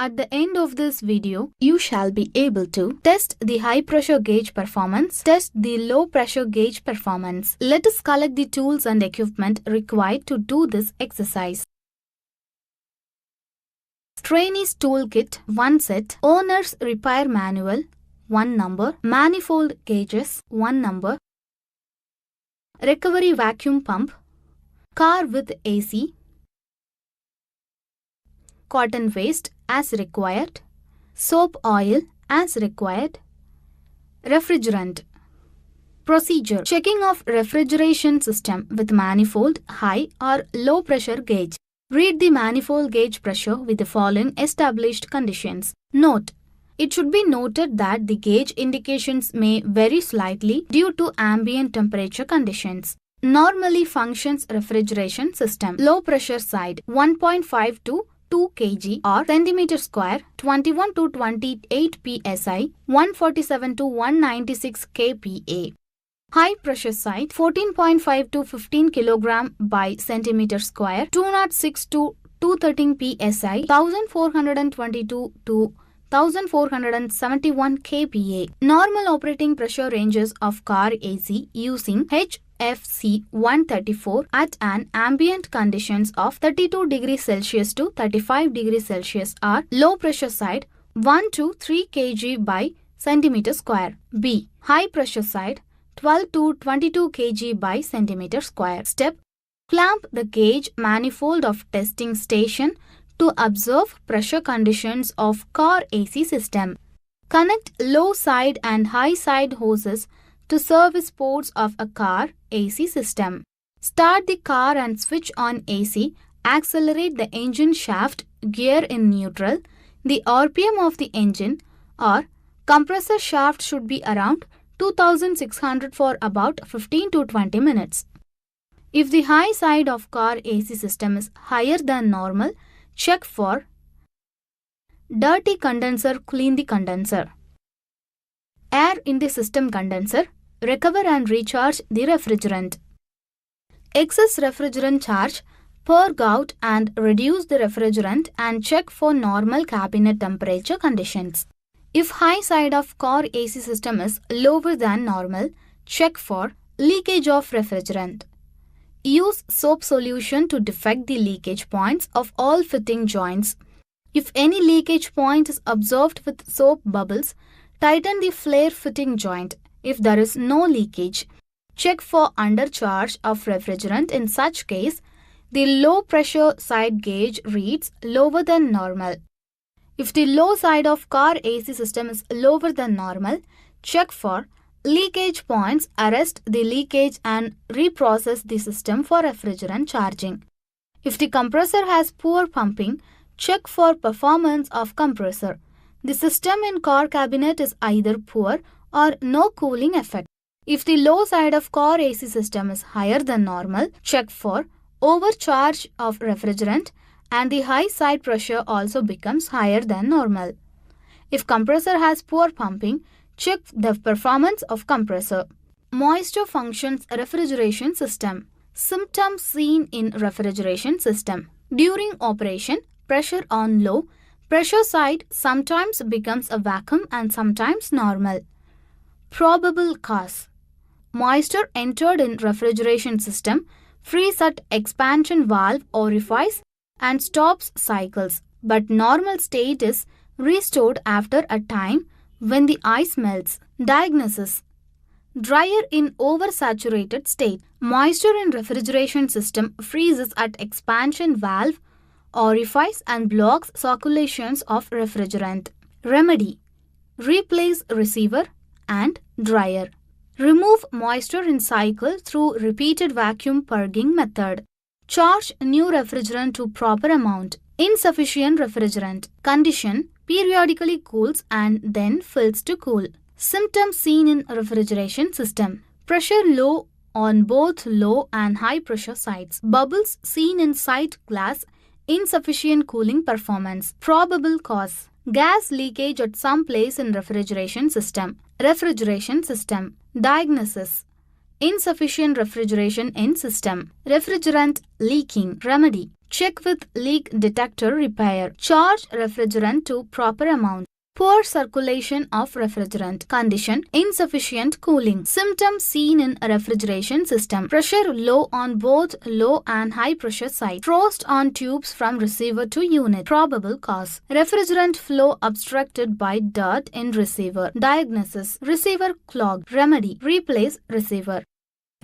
At the end of this video, you shall be able to test the high pressure gauge performance, test the low pressure gauge performance. Let us collect the tools and equipment required to do this exercise. Trainees Toolkit 1 set, Owner's Repair Manual 1 number, Manifold Gauges 1 number, Recovery Vacuum Pump, Car with AC, Cotton waste as required, soap oil as required, refrigerant. Procedure: checking of refrigeration system with manifold high or low pressure gauge. Read the manifold gauge pressure with the following established conditions. Note: it should be noted that the gauge indications may vary slightly due to ambient temperature conditions. Normally functions refrigeration system. Low pressure side 1.5 to 2 kg or centimeter square, 21 to 28 psi, 147 to 196 kPa. High pressure side 14.5 to 15 kg by centimeter square, 206 to 213 psi, 1422 to 1471 kPa. Normal operating pressure ranges of car AC using HFC 134 at an ambient conditions of 32 degrees Celsius to 35 degrees Celsius are low pressure side 1 to 3 kg by centimeter square. B. High pressure side 12 to 22 kg by centimeter square. Step: clamp the gauge manifold of testing station to observe pressure conditions of car AC system. Connect low side and high side hoses to service ports of a car AC system. Start the car and switch on AC. Accelerate the engine shaft gear in neutral. The RPM of the engine or compressor shaft should be around 2600 for about 15 to 20 minutes. If the high side of car AC system is higher than normal, check for dirty condenser. Clean the condenser. Air in the system condenser. Recover and recharge the refrigerant. Excess refrigerant charge. Purge out and reduce the refrigerant and check for normal cabinet temperature conditions. If high side of car AC system is lower than normal, check for leakage of refrigerant. Use soap solution to defect the leakage points of all fitting joints. If any leakage point is observed with soap bubbles, tighten the flare fitting joint. If there is no leakage, check for undercharge of refrigerant. In such case, the low pressure side gauge reads lower than normal. If the low side of car AC system is lower than normal, check for leakage points. Arrest the leakage and reprocess the system for refrigerant charging. If the compressor has poor pumping, check for performance of compressor. The system in car cabinet is either poor or no cooling effect. If the low side of car AC system is higher than normal, check for overcharge of refrigerant and the high side pressure also becomes higher than normal. If compressor has poor pumping, check the performance of compressor. Moisture functions refrigeration system. Symptoms seen in refrigeration system. During operation, pressure on low pressure side sometimes becomes a vacuum and sometimes normal. Probable cause: moisture entered in refrigeration system, frees at expansion valve orifice and stops cycles, but normal state is restored after a time when the ice melts. Diagnosis: dryer in oversaturated state. Moisture in refrigeration system freezes at expansion valve orifice and blocks circulations of refrigerant. Remedy: replace receiver and dryer. Remove moisture in cycle through repeated vacuum purging method. Charge new refrigerant to proper amount. Insufficient refrigerant condition: periodically cools and then fills to cool. Symptoms seen in refrigeration system: pressure low on both low and high pressure sides. Bubbles seen in side glass. Insufficient cooling performance. Probable cause: gas leakage at some place in refrigeration system. Refrigeration system. Diagnosis: insufficient refrigeration in system. Refrigerant leaking. Remedy: Check with leak detector repair. Charge refrigerant to proper amount. Poor circulation of refrigerant. Condition: insufficient cooling. Symptoms seen in refrigeration system: pressure low on both low and high pressure side. Frost on tubes from receiver to unit. Probable cause: refrigerant flow obstructed by dirt in receiver. Diagnosis: receiver clogged. Remedy: replace receiver.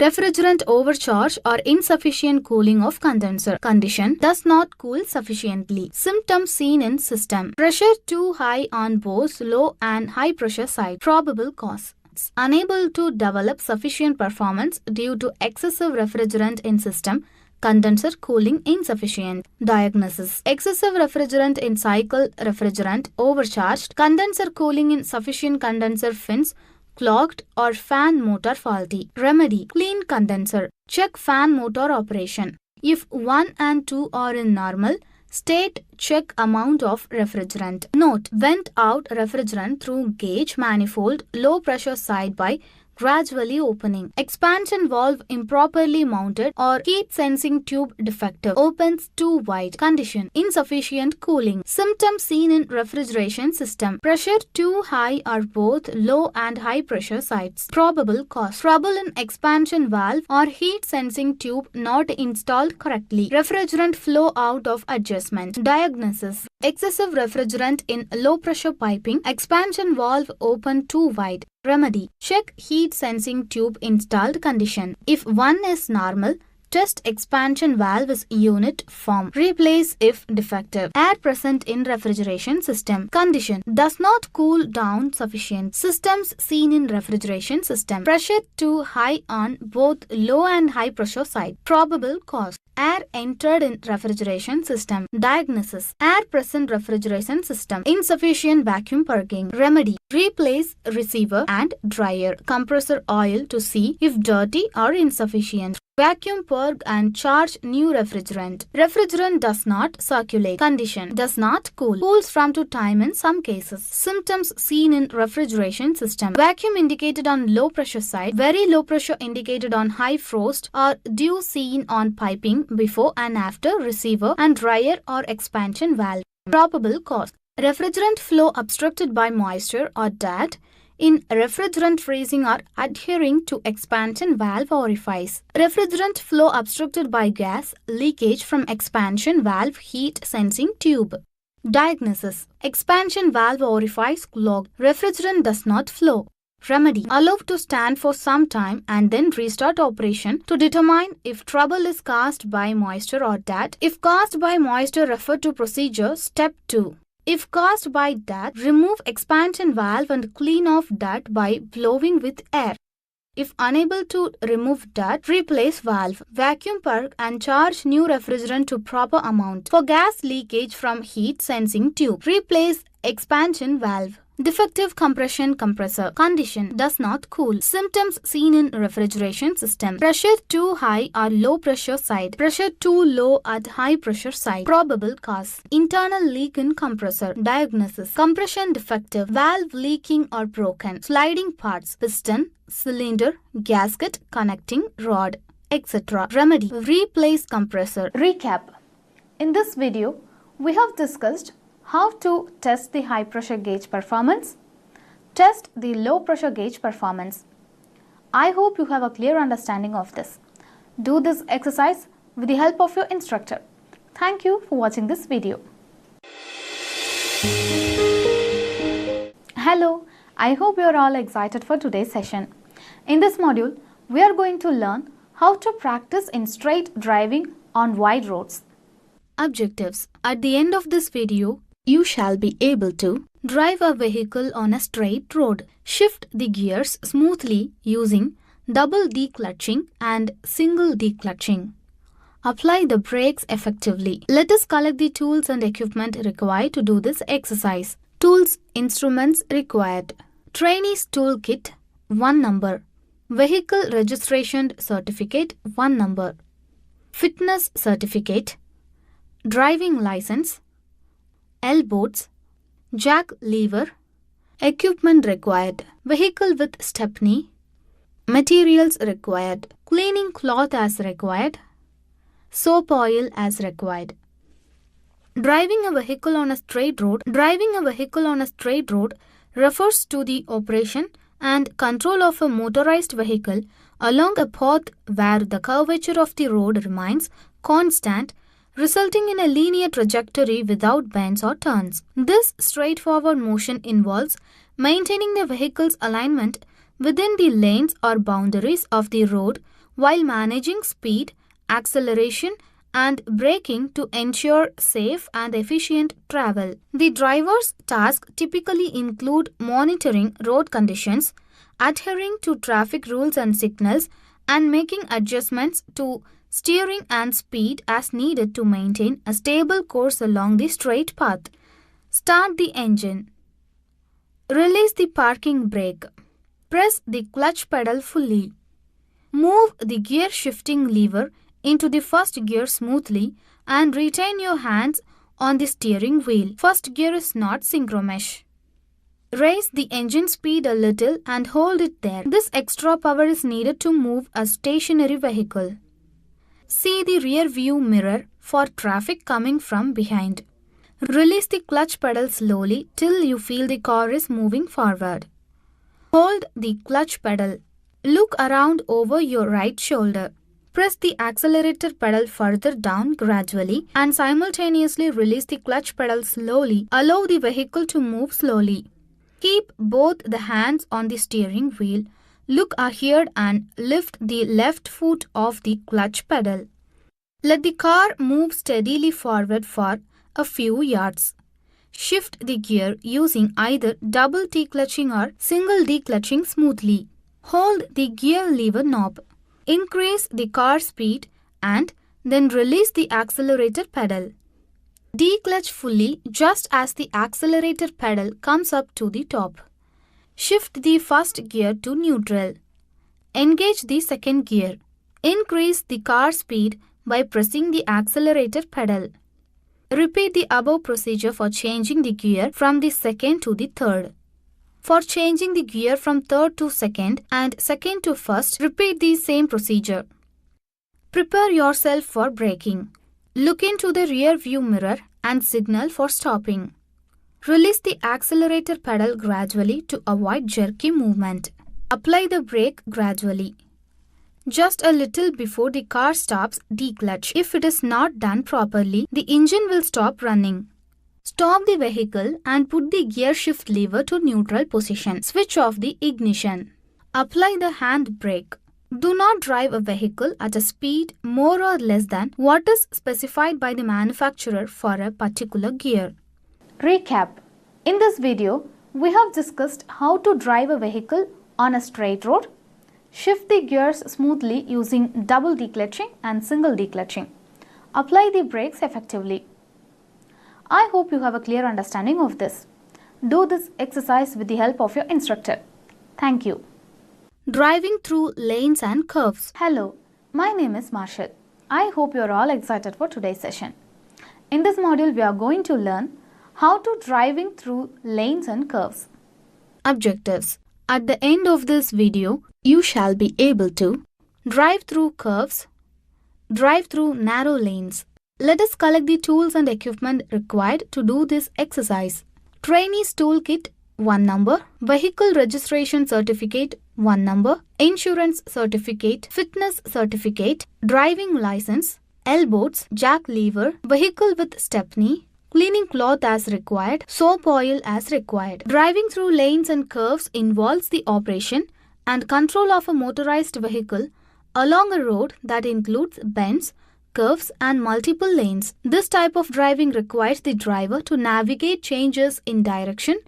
Refrigerant overcharge or insufficient cooling of condenser. Condition: does not cool sufficiently. Symptoms seen in system: pressure too high on both low and high pressure side. Probable cause: unable to develop sufficient performance due to excessive refrigerant in system. Condenser cooling insufficient. Diagnosis: excessive refrigerant in cycle refrigerant overcharged. Condenser cooling in sufficient condenser fins clogged or fan motor faulty. Remedy: clean condenser. Check fan motor operation. If 1 and 2 are in normal state, check amount of refrigerant. Note: vent out refrigerant through gauge manifold low pressure side by gradually opening. Expansion valve improperly mounted or heat sensing tube defective. Opens too wide. Condition: insufficient cooling. Symptoms seen in refrigeration system: pressure too high or both low and high pressure sides. Probable cause: trouble in expansion valve or heat sensing tube not installed correctly. Refrigerant flow out of adjustment. Diagnosis: excessive refrigerant in low pressure piping. Expansion valve open too wide. Remedy: check heat sensing tube installed condition. If 1 is normal, test expansion valve is unit form. Replace if defective. Air present in refrigeration system. Condition: does not cool down sufficient. Systems seen in refrigeration system: pressure too high on both low and high pressure side. Probable cause: air entered in refrigeration system. Diagnosis: air present refrigeration system. Insufficient vacuum purging. Remedy: replace receiver and dryer. Compressor oil to see if dirty or insufficient. Vacuum purge and charge new refrigerant. Refrigerant does not circulate. Condition: does not cool. Cools from to time in some cases. Symptoms seen in refrigeration system: vacuum indicated on low pressure side. Very low pressure indicated on high frost or dew seen on piping before and after receiver and dryer or expansion valve. Probable cause: refrigerant flow obstructed by moisture or dirt in refrigerant freezing or adhering to expansion valve orifice. Refrigerant flow obstructed by gas leakage from expansion valve heat sensing tube. Diagnosis: expansion valve orifice clogged. Refrigerant does not flow. Remedy: allow to stand for some time and then restart operation to determine if trouble is caused by moisture or dirt. If caused by moisture, refer to procedure step 2. If caused by dirt, remove expansion valve and clean off dirt by blowing with air. If unable to remove dirt, replace valve, vacuum purge and charge new refrigerant to proper amount. For gas leakage from heat sensing tube, replace expansion valve. Defective compression compressor. Condition: does not cool. Symptoms seen in refrigeration system: pressure too high or low pressure side. Pressure too low at high pressure side. Probable cause: internal leak in compressor. Diagnosis: compression defective, valve leaking or broken, sliding parts, piston, cylinder, gasket, connecting rod, etc. Remedy: replace compressor. Recap: in this video, we have discussed how to test the high pressure gauge performance, test the low pressure gauge performance. I hope you have a clear understanding of this. Do this exercise with the help of your instructor. Thank you for watching this video. Hello, I hope you are all excited for today's session. In this module, we are going to learn how to practice in straight driving on wide roads. Objectives: at the end of this video, you shall be able to drive a vehicle on a straight road, shift the gears smoothly using double declutching and single declutching, apply the brakes effectively. Let us collect the tools and equipment required to do this exercise. Tools, instruments required: trainee's tool kit 1 number, vehicle registration certificate 1 number, fitness certificate, driving license, L-boats, jack lever, equipment required, vehicle with stepney, materials required, cleaning cloth as required, soap oil as required. Driving a vehicle on a straight road. Driving a vehicle on a straight road refers to the operation and control of a motorized vehicle along a path where the curvature of the road remains constant, resulting in a linear trajectory without bends or turns. This straightforward motion involves maintaining the vehicle's alignment within the lanes or boundaries of the road while managing speed, acceleration, and braking to ensure safe and efficient travel. The driver's tasks typically include monitoring road conditions, adhering to traffic rules and signals, and making adjustments to steering and speed as needed to maintain a stable course along the straight path. Start the engine. Release the parking brake. Press the clutch pedal fully. Move the gear shifting lever into the first gear smoothly and retain your hands on the steering wheel. First gear is not synchromesh. Raise the engine speed a little and hold it there. This extra power is needed to move a stationary vehicle. See the rear view mirror for traffic coming from behind. Release the clutch pedal slowly till you feel the car is moving forward. Hold the clutch pedal. Look around over your right shoulder. Press the accelerator pedal further down gradually and simultaneously release the clutch pedal slowly. Allow the vehicle to move slowly. Keep both the hands on the steering wheel. Look ahead and lift the left foot off the clutch pedal. Let the car move steadily forward for a few yards. Shift the gear using either double T-clutching or single D-clutching smoothly. Hold the gear lever knob. Increase the car speed and then release the accelerator pedal. D-clutch fully just as the accelerator pedal comes up to the top. Shift the first gear to neutral. Engage the second gear. Increase the car speed by pressing the accelerator pedal. Repeat the above procedure for changing the gear from the second to the third. For changing the gear from third to second and second to first, repeat the same procedure. Prepare yourself for braking. Look into the rear view mirror and signal for stopping. Release the accelerator pedal gradually to avoid jerky movement. Apply the brake gradually. Just a little before the car stops, declutch. If it is not done properly, the engine will stop running. Stop the vehicle and put the gear shift lever to neutral position. Switch off the ignition. Apply the hand brake. Do not drive a vehicle at a speed more or less than what is specified by the manufacturer for a particular gear. Recap. In this video, we have discussed how to drive a vehicle on a straight road, shift the gears smoothly using double declutching and single declutching. Apply the brakes effectively. I hope you have a clear understanding of this. Do this exercise with the help of your instructor. Thank you. Driving through lanes and curves. Hello, my name is Marshall. I hope you are all excited for today's session. In this module, we are going to learn how to driving through lanes and curves. Objectives. At the end of this video, you shall be able to drive through curves, drive through narrow lanes. Let us collect the tools and equipment required to do this exercise. Trainee's Toolkit 1 number, Vehicle Registration Certificate 1 number, Insurance Certificate, Fitness Certificate, Driving License, elbows, jack lever, vehicle with stepney, cleaning cloth as required, soap oil as required. Driving through lanes and curves involves the operation and control of a motorized vehicle along a road that includes bends, curves and multiple lanes. This type of driving requires the driver to navigate changes in direction,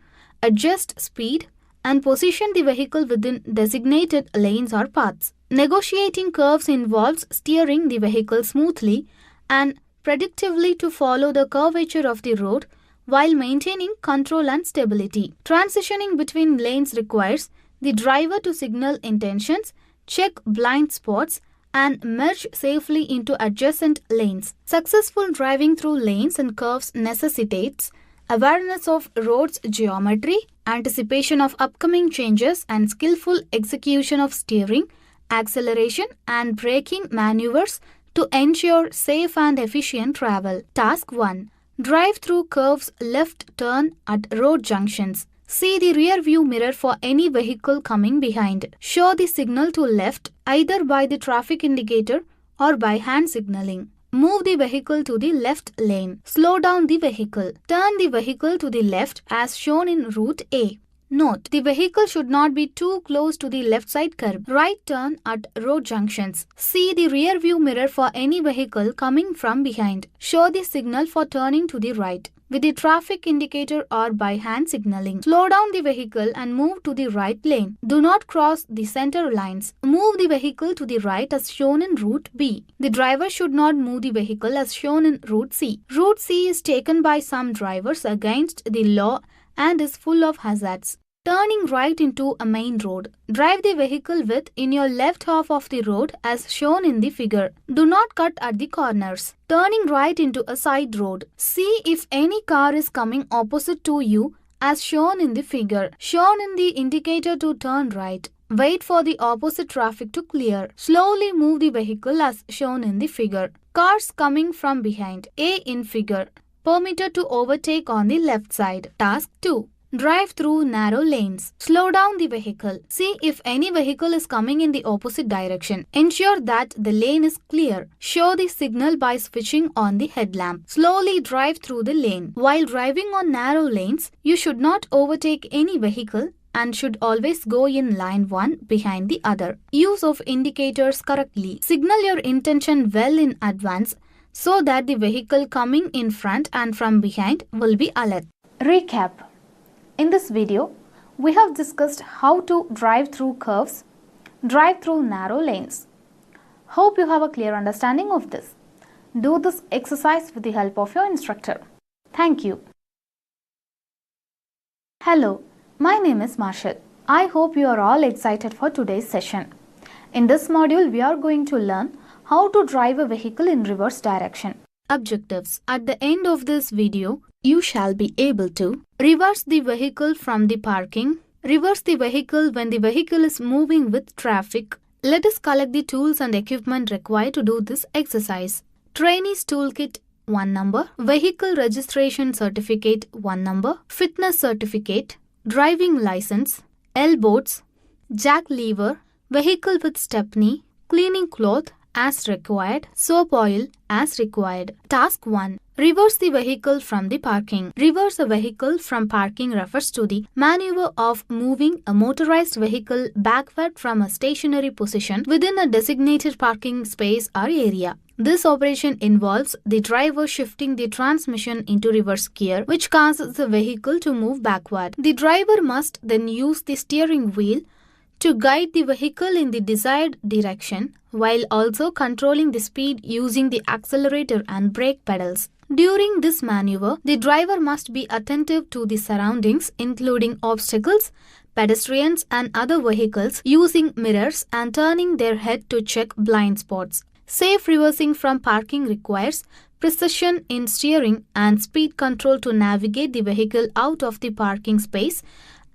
adjust speed, and position the vehicle within designated lanes or paths. Negotiating curves involves steering the vehicle smoothly and predictively to follow the curvature of the road while maintaining control and stability. Transitioning between lanes requires the driver to signal intentions, check blind spots, and merge safely into adjacent lanes. Successful driving through lanes and curves necessitates awareness of road's geometry, anticipation of upcoming changes, and skillful execution of steering, acceleration, and braking maneuvers to ensure safe and efficient travel. Task 1. Drive through curves, left turn at road junctions. See the rear view mirror for any vehicle coming behind. Show the signal to left either by the traffic indicator or by hand signaling. Move the vehicle to the left lane. Slow down the vehicle. Turn the vehicle to the left as shown in Route A. Note, the vehicle should not be too close to the left side curb. Right turn at road junctions. See the rear view mirror for any vehicle coming from behind. Show the signal for turning to the right with the traffic indicator or by hand signaling. Slow down the vehicle and move to the right lane. Do not cross the center lines. Move the vehicle to the right as shown in Route B. The driver should not move the vehicle as shown in Route C. Route C is taken by some drivers against the law and is full of hazards. Turning right into a main road. Drive the vehicle width in your left half of the road as shown in the figure. Do not cut at the corners. Turning right into a side road. See if any car is coming opposite to you as shown in the figure. Shown in the indicator to turn right. Wait for the opposite traffic to clear. Slowly move the vehicle as shown in the figure. Cars coming from behind. A in figure. Permitted to overtake on the left side. Task 2. Drive through narrow lanes. Slow down the vehicle. See if any vehicle is coming in the opposite direction. Ensure that the lane is clear. Show the signal by switching on the headlamp. Slowly drive through the lane. While driving on narrow lanes, you should not overtake any vehicle and should always go in line one behind the other. Use of indicators correctly. Signal your intention well in advance so that the vehicle coming in front and from behind will be alert. Recap. In this video, we have discussed how to drive through curves, drive through narrow lanes. Hope you have a clear understanding of this. Do this exercise with the help of your instructor. Thank you. Hello, my name is Marshall. I hope you are all excited for today's session. In this module, we are going to learn how to drive a vehicle in reverse direction. Objectives. At the end of this video, you shall be able to reverse the vehicle from the parking, reverse the vehicle when the vehicle is moving with traffic. Let us collect the tools and equipment required to do this exercise. Trainees Toolkit 1 number, Vehicle Registration Certificate 1 number, Fitness Certificate, Driving License, L-boats, Jack lever, Vehicle with stepney, Cleaning cloth as required, soap oil as required. Task 1. Reverse the vehicle from the parking. Reverse a vehicle from parking refers to the maneuver of moving a motorized vehicle backward from a stationary position within a designated parking space or area. This operation involves the driver shifting the transmission into reverse gear, which causes the vehicle to move backward. The driver must then use the steering wheel to guide the vehicle in the desired direction while also controlling the speed using the accelerator and brake pedals. During this maneuver, the driver must be attentive to the surroundings, including obstacles, pedestrians and other vehicles, using mirrors and turning their head to check blind spots. Safe reversing from parking requires precision in steering and speed control to navigate the vehicle out of the parking space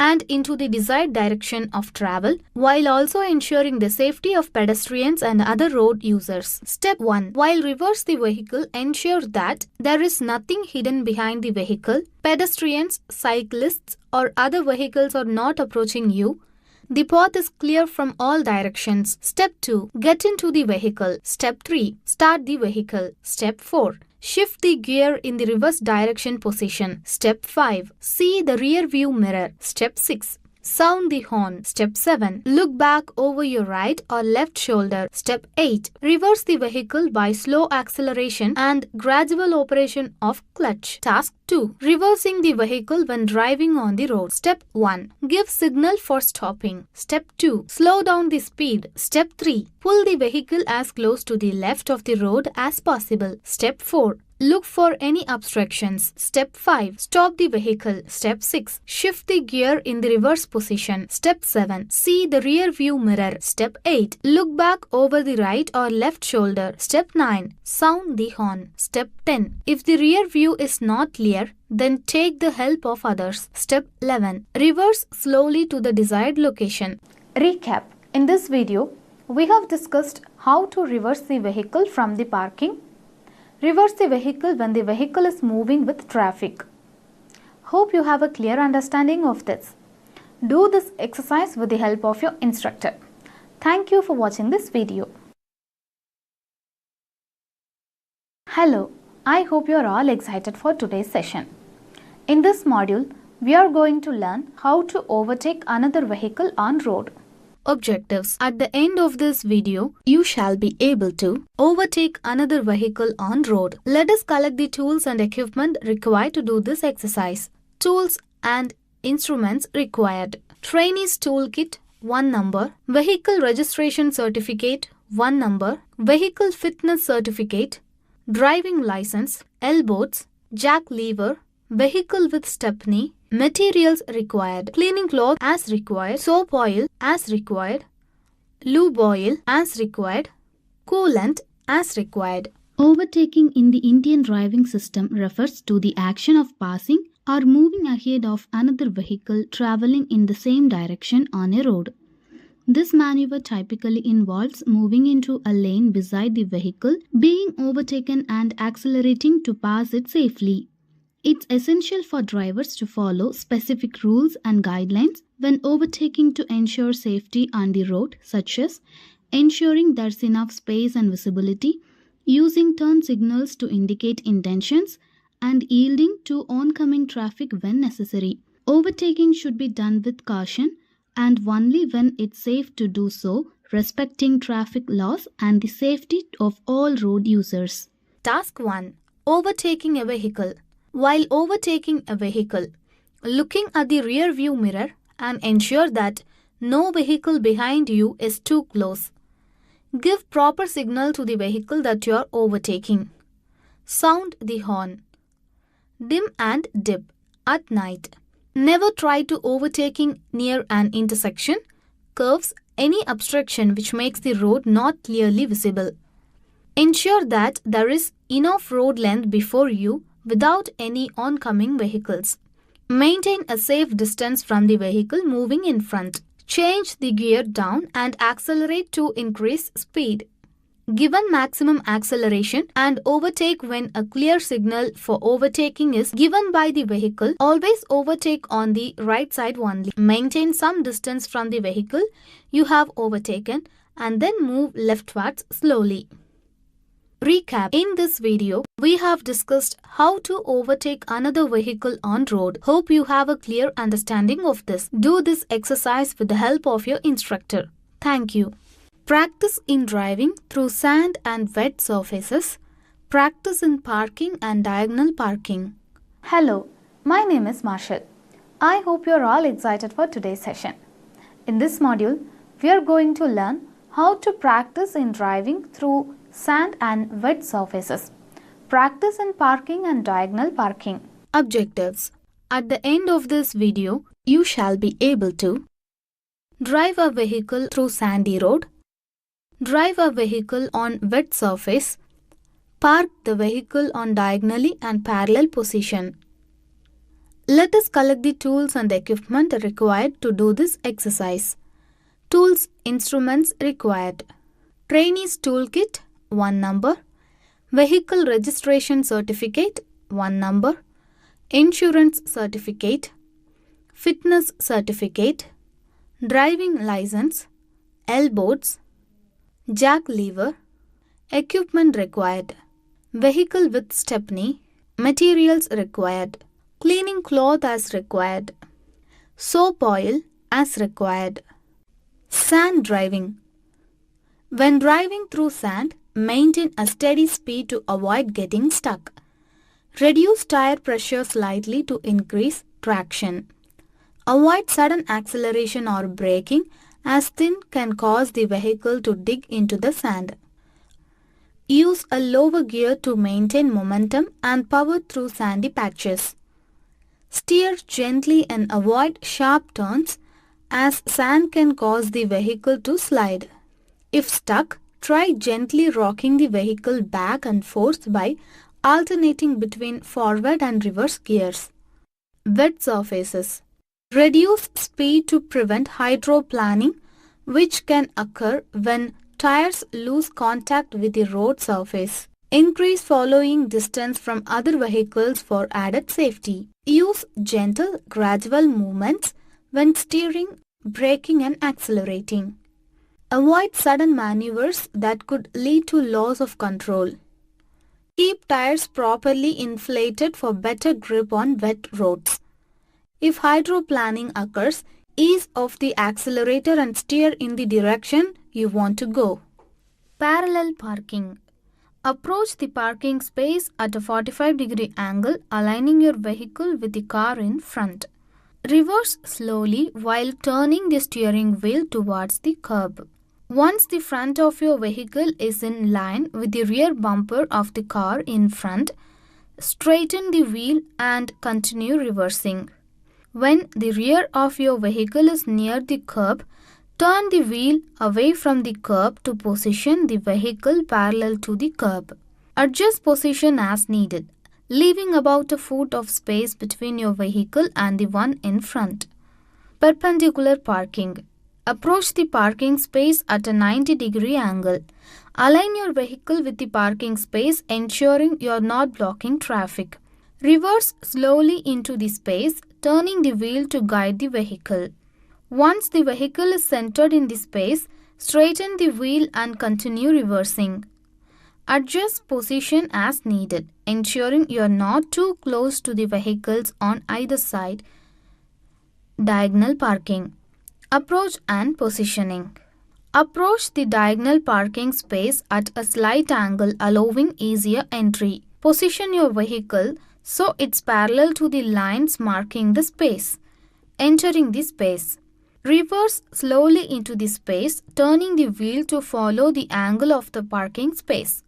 and into the desired direction of travel, while also ensuring the safety of pedestrians and other road users. Step 1. While reverse the vehicle, ensure that there is nothing hidden behind the vehicle. Pedestrians, cyclists, or other vehicles are not approaching you. The path is clear from all directions. Step 2. Get into the vehicle. Step 3. Start the vehicle. Step 4. Shift the gear in the reverse direction position. Step 5. See the rear view mirror. Step 6. Sound the horn. Step 7. Look back over your right or left shoulder. Step 8. Reverse the vehicle by slow acceleration and gradual operation of clutch. Task 2. Reversing the vehicle when driving on the road. Step 1. Give signal for stopping. Step 2. Slow down the speed. Step 3. Pull the vehicle as close to the left of the road as possible. Step 4. Look for any obstructions. Step 5. Stop the vehicle. Step 6. Shift the gear in the reverse position. Step 7. See the rear view mirror. Step 8. Look back over the right or left shoulder. Step 9. Sound the horn. Step 10. If the rear view is not clear, then take the help of others. Step 11. Reverse slowly to the desired location. Recap. In this video, we have discussed how to reverse the vehicle from the parking, Reverse the vehicle when the vehicle is moving with traffic. Hope you have a clear understanding of this. Do this exercise with the help of your instructor. Thank you for watching this video. Hello, I hope you are all excited for today's session. In this module, we are going to learn how to overtake another vehicle on road. Objectives. At the end of this video, you shall be able to overtake another vehicle on road. Let us collect the tools and equipment required to do this exercise. Tools and instruments required. Trainee's toolkit, 1 number. Vehicle registration certificate, 1 number. Vehicle fitness certificate. Driving license, elbows, jack lever, vehicle with stepney, materials required, cleaning cloth as required, soap oil as required, lube oil as required, coolant as required. Overtaking in the Indian driving system refers to the action of passing or moving ahead of another vehicle traveling in the same direction on a road. This maneuver typically involves moving into a lane beside the vehicle, being overtaken and accelerating to pass it safely. It's essential for drivers to follow specific rules and guidelines when overtaking to ensure safety on the road, such as ensuring there's enough space and visibility, using turn signals to indicate intentions, and yielding to oncoming traffic when necessary. Overtaking should be done with caution and only when it's safe to do so, respecting traffic laws and the safety of all road users. Task 1. Overtaking a vehicle. While overtaking a vehicle, looking at the rear view mirror and ensure that no vehicle behind you is too close. Give proper signal to the vehicle that you are overtaking. Sound the horn. Dim and dip at night. Never try to overtaking near an intersection, curves, any obstruction which makes the road not clearly visible. Ensure that there is enough road length before you without any oncoming vehicles. Maintain a safe distance from the vehicle moving in front. Change the gear down and accelerate to increase speed. Given maximum acceleration and overtake when a clear signal for overtaking is given by the vehicle, always overtake on the right side only. Maintain some distance from the vehicle you have overtaken and then move leftwards slowly. Recap. In this video, we have discussed how to overtake another vehicle on road. Hope you have a clear understanding of this. Do this exercise with the help of your instructor. Thank you. Practice in driving through sand and wet surfaces. Practice in parking and diagonal parking. Hello, my name is Marshall. I hope you are all excited for today's session. In this module, we are going to learn how to practice in driving through sand and wet surfaces. Practice in parking and diagonal parking. Objectives. At the end of this video, you shall be able to drive a vehicle through sandy road, drive a vehicle on wet surface, park the vehicle on diagonally and parallel position. Let us collect the tools and equipment required to do this exercise. Tools, instruments required. Trainee's toolkit, 1 number. Vehicle registration certificate, 1 number. Insurance certificate. Fitness certificate. Driving license. Elbows. Jack lever. Equipment required. Vehicle with stepney. Materials required. Cleaning cloth as required. Soap oil as required. Sand driving. When driving through sand, maintain a steady speed to avoid getting stuck. Reduce tire pressure slightly to increase traction. Avoid sudden acceleration or braking, as thin can cause the vehicle to dig into the sand. Use a lower gear to maintain momentum and power through sandy patches. Steer gently and avoid sharp turns, as sand can cause the vehicle to slide. If stuck, try gently rocking the vehicle back and forth by alternating between forward and reverse gears. Wet surfaces. Reduce speed to prevent hydroplaning, which can occur when tires lose contact with the road surface. Increase following distance from other vehicles for added safety. Use gentle, gradual movements when steering, braking and accelerating. Avoid sudden maneuvers that could lead to loss of control. Keep tires properly inflated for better grip on wet roads. If hydroplaning occurs, ease off the accelerator and steer in the direction you want to go. Parallel parking. Approach the parking space at a 45-degree angle, aligning your vehicle with the car in front. Reverse slowly while turning the steering wheel towards the curb. Once the front of your vehicle is in line with the rear bumper of the car in front, straighten the wheel and continue reversing. When the rear of your vehicle is near the curb, turn the wheel away from the curb to position the vehicle parallel to the curb. Adjust position as needed, leaving about a foot of space between your vehicle and the one in front. Perpendicular parking. Approach the parking space at a 90-degree angle. Align your vehicle with the parking space, ensuring you are not blocking traffic. Reverse slowly into the space, turning the wheel to guide the vehicle. Once the vehicle is centered in the space, straighten the wheel and continue reversing. Adjust position as needed, ensuring you are not too close to the vehicles on either side. Diagonal parking. Approach and positioning. Approach the diagonal parking space at a slight angle, allowing easier entry. Position your vehicle so it's parallel to the lines marking the space. Entering the space. Reverse slowly into the space, turning the wheel to follow the angle of the parking space.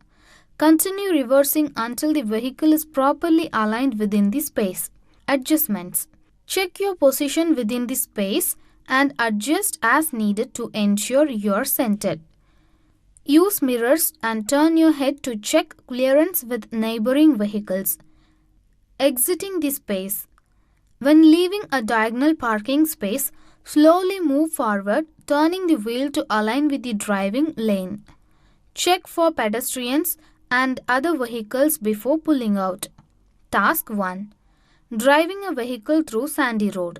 Continue reversing until the vehicle is properly aligned within the space. Adjustments. Check your position within the space and adjust as needed to ensure you are centered. Use mirrors and turn your head to check clearance with neighboring vehicles. Exiting the space. When leaving a diagonal parking space, slowly move forward, turning the wheel to align with the driving lane. Check for pedestrians and other vehicles before pulling out. Task 1. Driving a vehicle through sandy road.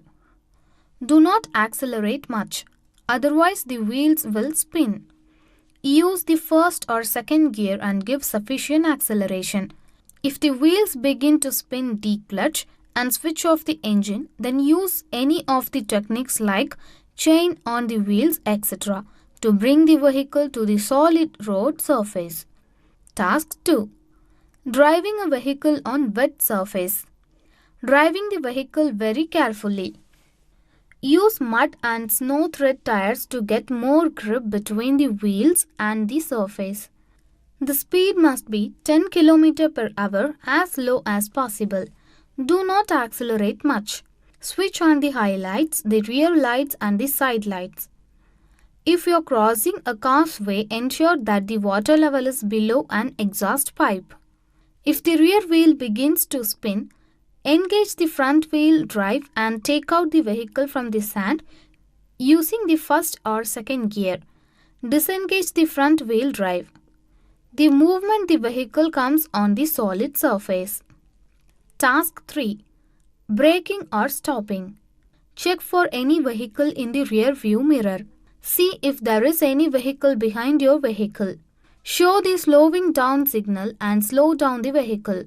Do not accelerate much, otherwise the wheels will spin. Use the first or second gear and give sufficient acceleration. If the wheels begin to spin, declutch and switch off the engine, then use any of the techniques like chain on the wheels, etc. to bring the vehicle to the solid road surface. Task 2. Driving a vehicle on wet surface. Driving the vehicle very carefully. Use mud and snow thread tires to get more grip between the wheels and the surface. The speed must be 10 km per hour, as low as possible. Do not accelerate much. Switch on the highlights, the rear lights and the side lights. If you are crossing a causeway, ensure that the water level is below an exhaust pipe. If the rear wheel begins to spin, engage the front wheel drive and take out the vehicle from the sand using the first or second gear. Disengage the front wheel drive. The movement the vehicle comes on the solid surface. Task 3. Braking or stopping. Check for any vehicle in the rear view mirror. See if there is any vehicle behind your vehicle. Show the slowing down signal and slow down the vehicle.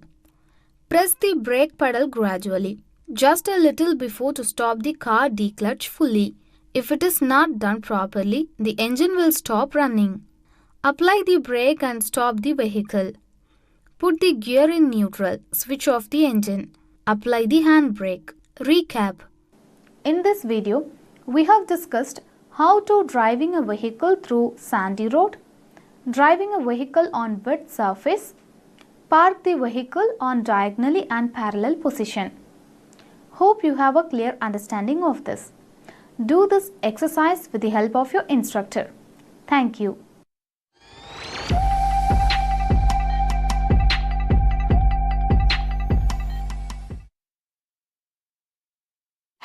Press the brake pedal gradually, just a little before to stop the car declutch fully. If it is not done properly, the engine will stop running. Apply the brake and stop the vehicle. Put the gear in neutral, switch off the engine. Apply the handbrake. Recap. In this video, we have discussed how to driving a vehicle through sandy road, driving a vehicle on wet surface, park the vehicle on diagonally and parallel position. Hope you have a clear understanding of this. Do this exercise with the help of your instructor. Thank you.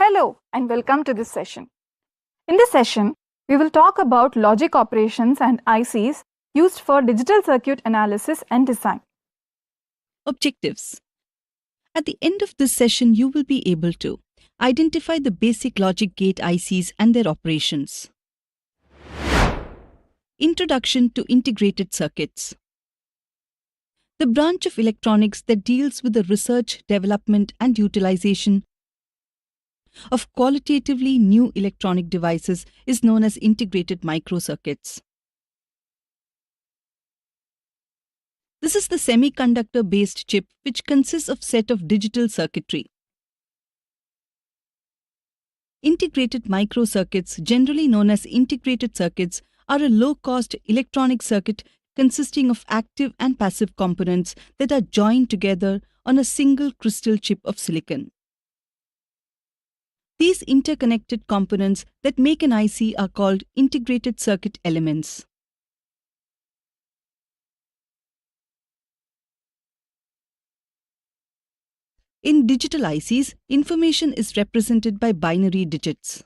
Hello and welcome to this session. In this session, we will talk about logic operations and ICs used for digital circuit analysis and design. Objectives. At the end of this session, you will be able to identify the basic logic gate ICs and their operations. Introduction to integrated circuits. The branch of electronics that deals with the research, development, and utilization of qualitatively new electronic devices is known as integrated microcircuits. This is the semiconductor-based chip which consists of set of digital circuitry. Integrated microcircuits, generally known as integrated circuits, are a low-cost electronic circuit consisting of active and passive components that are joined together on a single crystal chip of silicon. These interconnected components that make an IC are called integrated circuit elements. In digital ICs, information is represented by binary digits.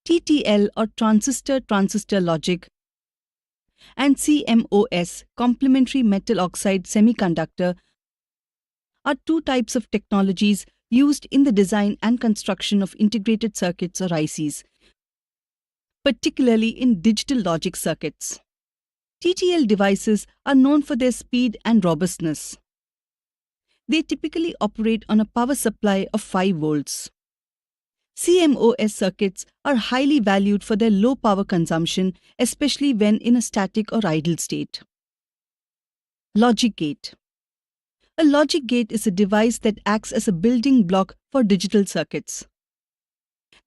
TTL or transistor-transistor logic and CMOS, complementary metal oxide semiconductor, are two types of technologies used in the design and construction of integrated circuits or ICs, particularly in digital logic circuits. TTL devices are known for their speed and robustness. They typically operate on a power supply of 5 volts. CMOS circuits are highly valued for their low power consumption, especially when in a static or idle state. Logic gate. A logic gate is a device that acts as a building block for digital circuits.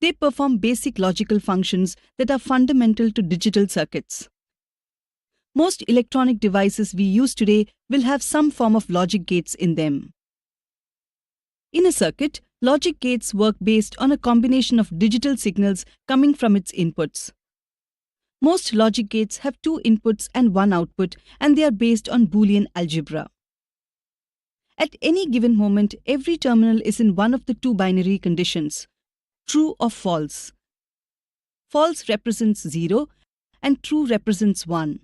They perform basic logical functions that are fundamental to digital circuits. Most electronic devices we use today will have some form of logic gates in them. In a circuit, logic gates work based on a combination of digital signals coming from its inputs. Most logic gates have 2 inputs and 1 output, and they are based on Boolean algebra. At any given moment, every terminal is in one of the 2 binary conditions, true or false. False represents 0 and true represents 1.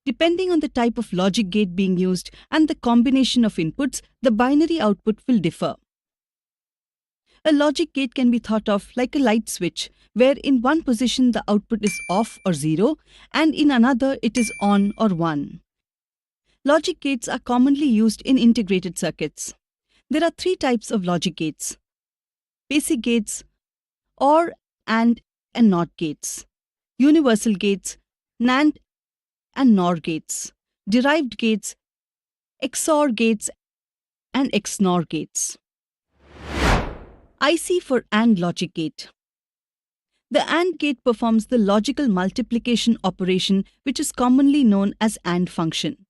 Depending on the type of logic gate being used and the combination of inputs, the binary output will differ. A logic gate can be thought of like a light switch, where in one position the output is off or 0, and in another it is on or 1. Logic gates are commonly used in integrated circuits. There are 3 types of logic gates: basic gates, OR, AND, and NOT gates, universal gates, NAND and NOR gates, derived gates, XOR gates, and XNOR gates. IC for AND logic gate. The AND gate performs the logical multiplication operation, which is commonly known as AND function.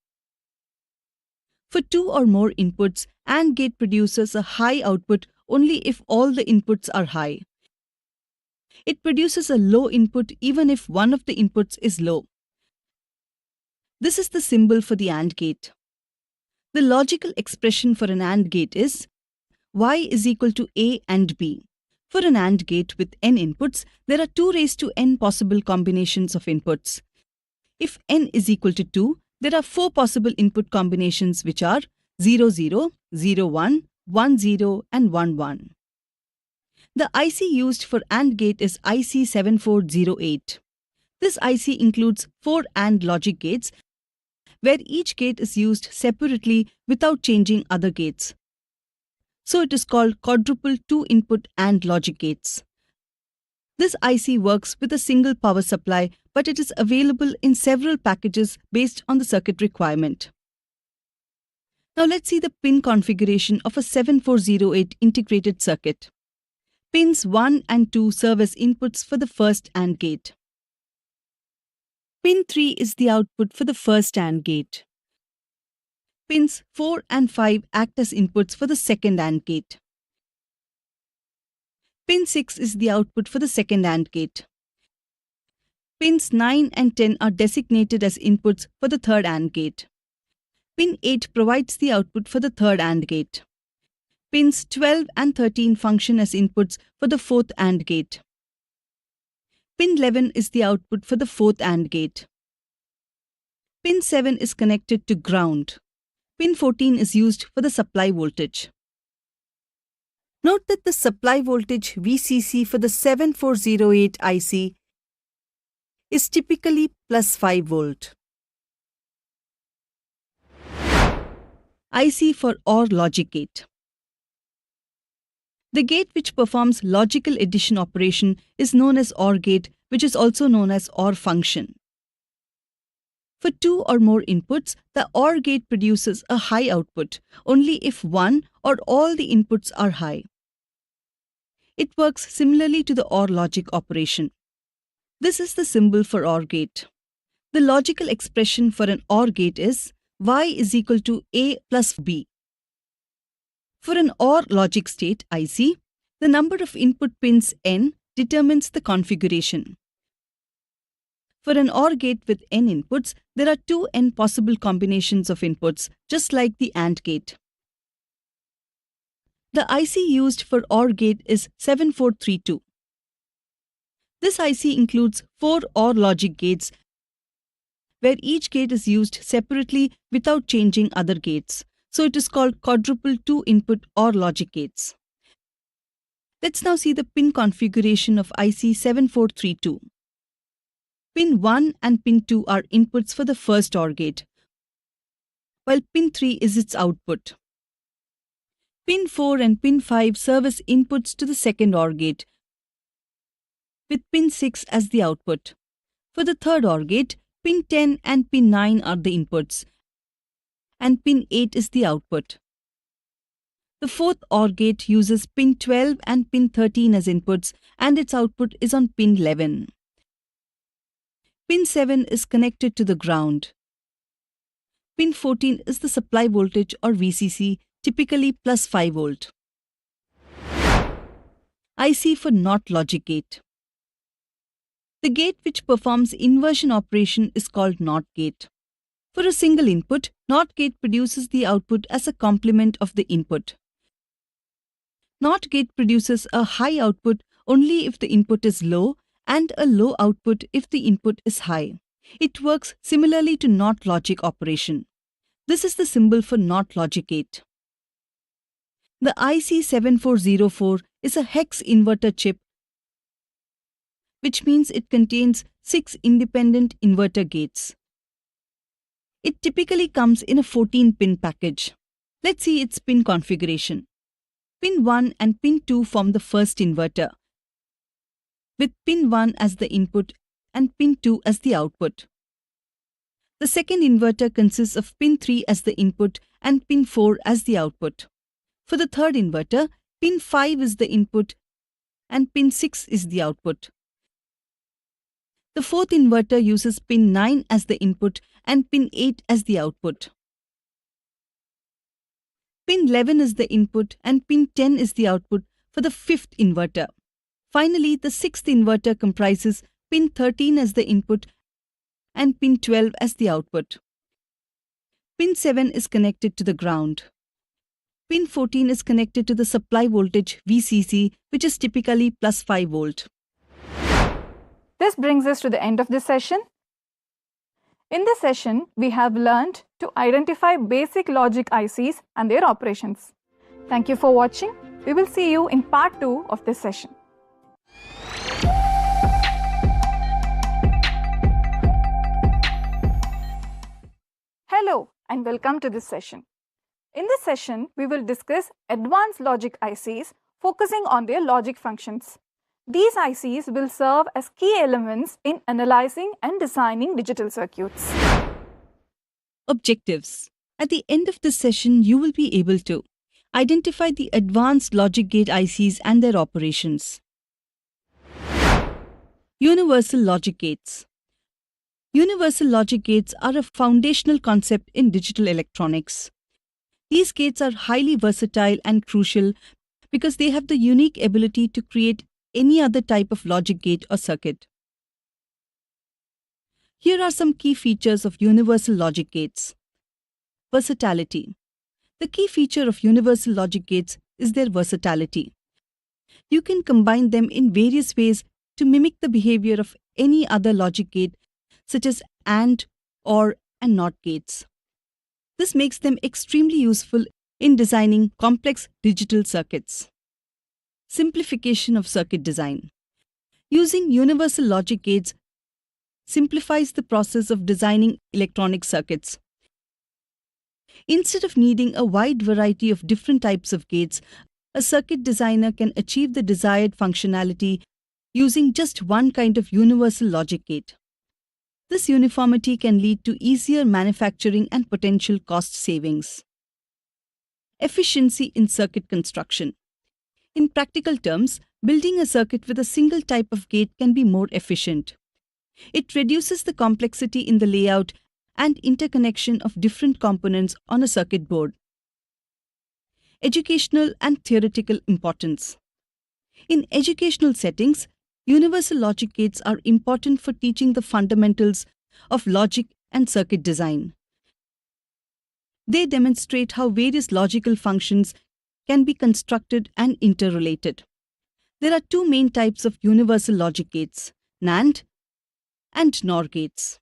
For 2 or more inputs, AND gate produces a high output only if all the inputs are high. It produces a low input even if one of the inputs is low. This is the symbol for the AND gate. The logical expression for an AND gate is Y is equal to A and B. For an AND gate with n inputs, there are 2 raised to n possible combinations of inputs. If n is equal to 2, there are 4 possible input combinations which are 0, 0, 0, 1, 1, 0 and 1, 1. The IC used for AND gate is IC7408. This IC includes 4 AND logic gates, where each gate is used separately without changing other gates. So it is called quadruple 2-input AND logic gates. This IC works with a single power supply, but it is available in several packages based on the circuit requirement. Now let's see the pin configuration of a 7408 integrated circuit. Pins 1 and 2 serve as inputs for the first AND gate. Pin 3 is the output for the first AND gate. Pins 4 and 5 act as inputs for the second AND gate. Pin 6 is the output for the second AND gate. Pins 9 and 10 are designated as inputs for the third AND gate. Pin 8 provides the output for the third AND gate. Pins 12 and 13 function as inputs for the fourth AND gate. Pin 11 is the output for the fourth AND gate. Pin 7 is connected to ground. Pin 14 is used for the supply voltage. Note that the supply voltage VCC for the 7408 IC is typically plus 5 volt. IC for OR logic gate. The gate which performs logical addition operation is known as OR gate, which is also known as OR function. For two or more inputs, the OR gate produces a high output only if one or all the inputs are high. It works similarly to the OR logic operation. This is the symbol for OR gate. The logical expression for an OR gate is Y is equal to A plus B. For an OR logic state IC, the number of input pins N determines the configuration. For an OR gate with N inputs, there are two N possible combinations of inputs, just like the AND gate. The IC used for OR gate is 7432. This IC includes 4 OR logic gates, where each gate is used separately without changing other gates. So it is called quadruple 2-input OR logic gates. Let's now see the pin configuration of IC 7432. Pin 1 and pin 2 are inputs for the first OR gate, while pin 3 is its output. Pin 4 and pin 5 serve as inputs to the second OR gate, with pin 6 as the output. For the third OR gate, pin 10 and pin 9 are the inputs, and pin 8 is the output. The fourth OR gate uses pin 12 and pin 13 as inputs, and its output is on pin 11. Pin 7 is connected to the ground. Pin 14 is the supply voltage or VCC, typically plus 5 volt. IC for NOT logic gate. The gate which performs inversion operation is called NOT gate. For a single input, NOT gate produces the output as a complement of the input. NOT gate produces a high output only if the input is low and a low output if the input is high. It works similarly to NOT logic operation. This is the symbol for NOT logic gate. The IC7404 is a hex inverter chip, which means it contains 6 independent inverter gates. It typically comes in a 14-pin package. Let's see its pin configuration. Pin 1 and pin 2 form the first inverter, with pin 1 as the input and pin 2 as the output. The second inverter consists of pin 3 as the input and pin 4 as the output. For the third inverter, pin 5 is the input and pin 6 is the output. The fourth inverter uses pin 9 as the input and pin 8 as the output. Pin 11 is the input and pin 10 is the output for the fifth inverter. Finally, the sixth inverter comprises pin 13 as the input and pin 12 as the output. Pin 7 is connected to the ground. Pin 14 is connected to the supply voltage VCC, which is typically plus 5 volt. This brings us to the end of this session. In this session, we have learned to identify basic logic ICs and their operations. Thank you for watching. We will see you in part 2 of this session. Hello and welcome to this session. In this session, we will discuss advanced logic ICs focusing on their logic functions. These ICs will serve as key elements in analyzing and designing digital circuits. Objectives. At the end of this session, you will be able to identify the advanced logic gate ICs and their operations. Universal logic gates. Universal logic gates are a foundational concept in digital electronics. These gates are highly versatile and crucial because they have the unique ability to create any other type of logic gate or circuit. Here are some key features of universal logic gates. Versatility. The key feature of universal logic gates is their versatility. You can combine them in various ways to mimic the behavior of any other logic gate, such as AND, OR, and NOT gates. This makes them extremely useful in designing complex digital circuits. Simplification of circuit design. Using universal logic gates simplifies the process of designing electronic circuits. Instead of needing a wide variety of different types of gates, a circuit designer can achieve the desired functionality using just one kind of universal logic gate. This uniformity can lead to easier manufacturing and potential cost savings. Efficiency in circuit construction. In practical terms, building a circuit with a single type of gate can be more efficient. It reduces the complexity in the layout and interconnection of different components on a circuit board. Educational and theoretical importance. In educational settings, universal logic gates are important for teaching the fundamentals of logic and circuit design. They demonstrate how various logical functions can be constructed and interrelated. There are two main types of universal logic gates, NAND and NOR gates.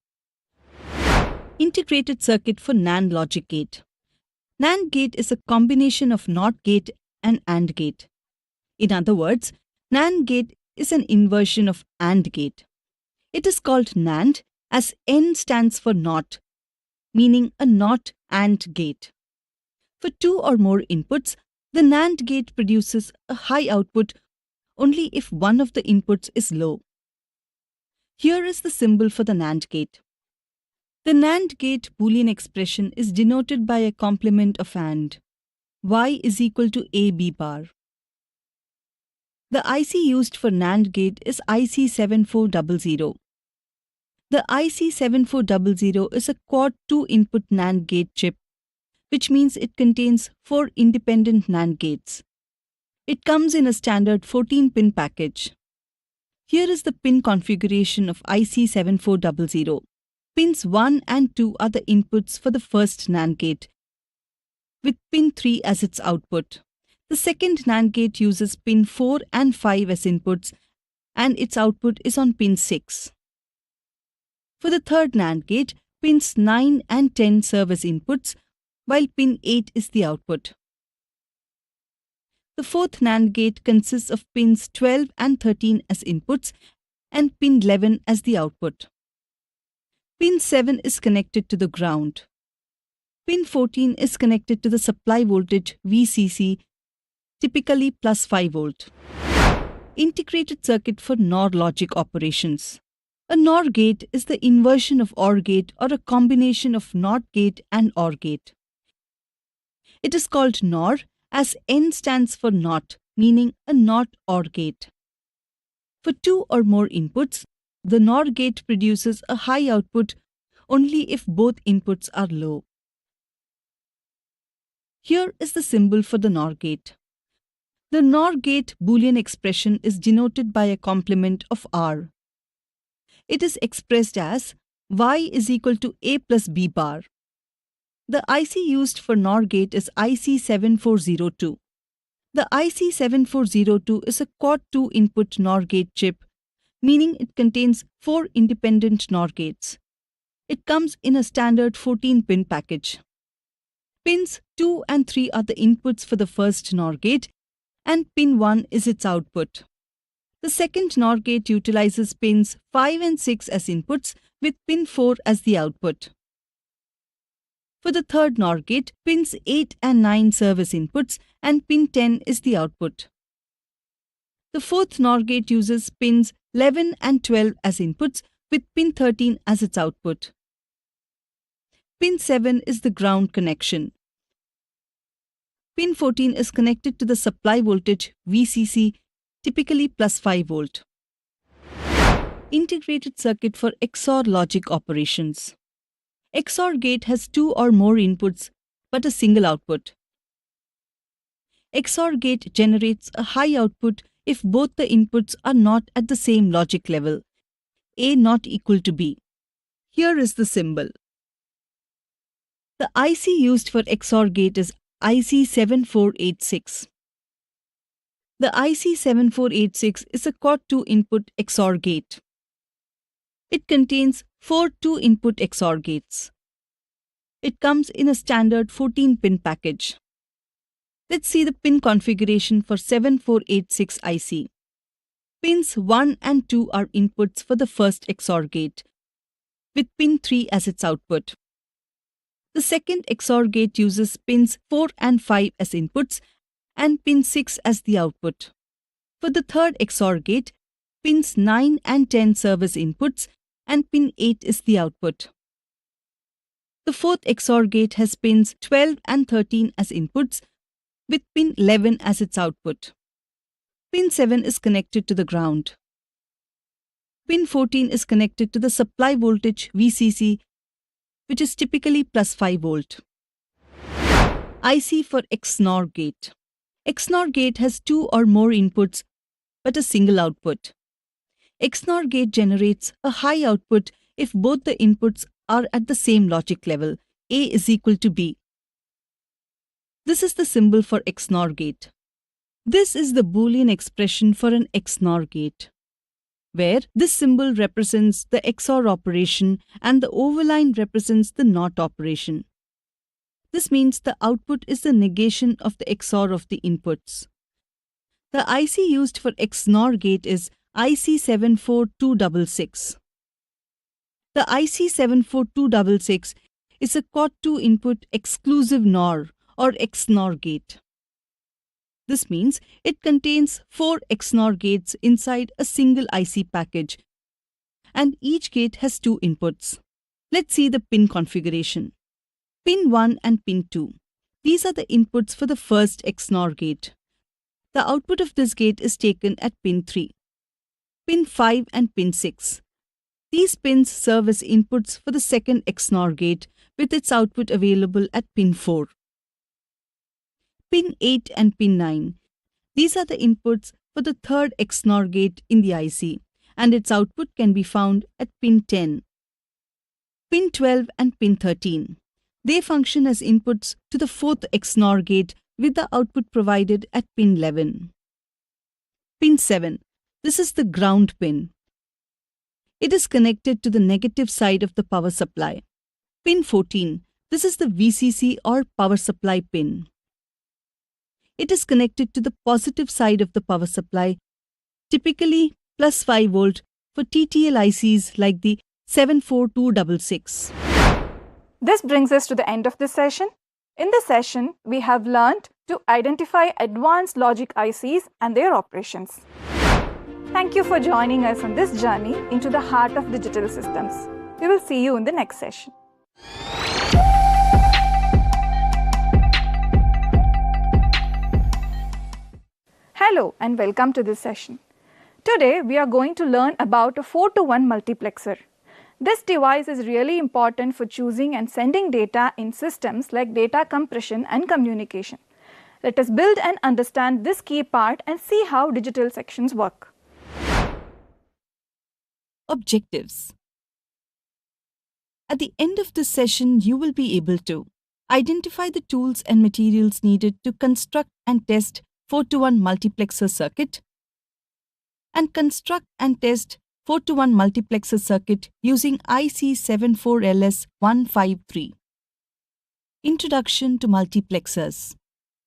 Integrated circuit for NAND logic gate. NAND gate is a combination of NOT gate and AND gate. In other words, NAND gate is an inversion of AND gate. It is called NAND as N stands for NOT, meaning a NOT AND gate. For two or more inputs, the NAND gate produces a high output only if one of the inputs is low. Here is the symbol for the NAND gate. The NAND gate Boolean expression is denoted by a complement of AND. Y is equal to AB bar. The IC used for NAND gate is IC7400. The IC7400 is a quad 2-input NAND gate chip, which means it contains 4 independent NAND gates. It comes in a standard 14-pin package. Here is the pin configuration of IC7400. Pins 1 and 2 are the inputs for the first NAND gate, with pin 3 as its output. The second NAND gate uses pin 4 and 5 as inputs, and its output is on pin 6. For the third NAND gate, pins 9 and 10 serve as inputs, while pin 8 is the output. The fourth NAND gate consists of pins 12 and 13 as inputs and pin 11 as the output. Pin 7 is connected to the ground. Pin 14 is connected to the supply voltage VCC, typically plus 5 volt. Integrated circuit for NOR logic operations. A NOR gate is the inversion of OR gate or a combination of NOT gate and OR gate. It is called NOR as N stands for NOT, meaning a NOT OR gate. For two or more inputs, the NOR gate produces a high output only if both inputs are low. Here is the symbol for the NOR gate. The NOR gate Boolean expression is denoted by a complement of R. It is expressed as Y is equal to A plus B bar. The IC used for NOR gate is IC7402. The IC7402 is a quad 2-input NOR gate chip, meaning it contains 4 independent NOR gates. It comes in a standard 14-pin package. Pins 2 and 3 are the inputs for the first NOR gate, and pin 1 is its output. The second NOR gate utilizes pins 5 and 6 as inputs, with pin 4 as the output. For the third NOR gate, pins 8 and 9 serve as inputs, and pin 10 is the output. The fourth NOR gate uses pins 11 and 12 as inputs, with pin 13 as its output. Pin 7 is the ground connection. Pin 14 is connected to the supply voltage VCC, typically plus 5 volt. Integrated circuit for XOR logic operations. XOR gate has 2 or more inputs but a single output. XOR gate generates a high output if both the inputs are not at the same logic level, A not equal to B. Here is the symbol. The IC used for XOR gate is IC7486. The IC7486 is a quad 2-input XOR gate. It contains 4 2-input XOR gates. It comes in a standard 14-pin package. Let's see the pin configuration for 7486 IC. Pins 1 and 2 are inputs for the first XOR gate, with pin 3 as its output. The second XOR gate uses pins 4 and 5 as inputs and pin 6 as the output. For the third XOR gate, pins 9 and 10 serve as inputs and pin 8 is the output. The fourth XOR gate has pins 12 and 13 as inputs, with pin 11 as its output. Pin 7 is connected to the ground. Pin 14 is connected to the supply voltage VCC, which is typically plus 5 volt. IC for XNOR gate. XNOR gate has 2 or more inputs but a single output. XNOR gate generates a high output if both the inputs are at the same logic level, A is equal to B. This is the symbol for XNOR gate. This is the Boolean expression for an XNOR gate, where this symbol represents the XOR operation and the overline represents the NOT operation. This means the output is the negation of the XOR of the inputs. The IC used for XNOR gate is IC74266. The IC74266 is a Quad2 input exclusive NOR or XNOR gate. This means it contains 4 XNOR gates inside a single IC package, and each gate has 2 inputs. Let's see the pin configuration. Pin 1 and pin 2. These are the inputs for the first XNOR gate. The output of this gate is taken at pin 3. Pin 5 and pin 6. These pins serve as inputs for the second XNOR gate with its output available at pin 4. Pin 8 and pin 9. These are the inputs for the third XNOR gate in the IC, and its output can be found at pin 10. Pin 12 and pin 13. They function as inputs to the fourth XNOR gate with the output provided at pin 11. Pin 7. This is the ground pin. It is connected to the negative side of the power supply. Pin 14. This is the VCC or power supply pin. It is connected to the positive side of the power supply, typically plus 5 volt for TTL ICs like the 74266. This brings us to the end of this session. In this session, we have learned to identify advanced logic ICs and their operations. Thank you for joining us on this journey into the heart of digital systems. We will see you in the next session. Hello and welcome to this session. Today we are going to learn about a 4-to-1 multiplexer. This device is really important for choosing and sending data in systems like data compression and communication. Let us build and understand this key part and see how digital sections work. Objectives. At the end of this session, you will be able to identify the tools and materials needed to construct and test 4-to-1 multiplexer circuit, and construct and test 4-to-1 multiplexer circuit using IC74LS153. Introduction to multiplexers.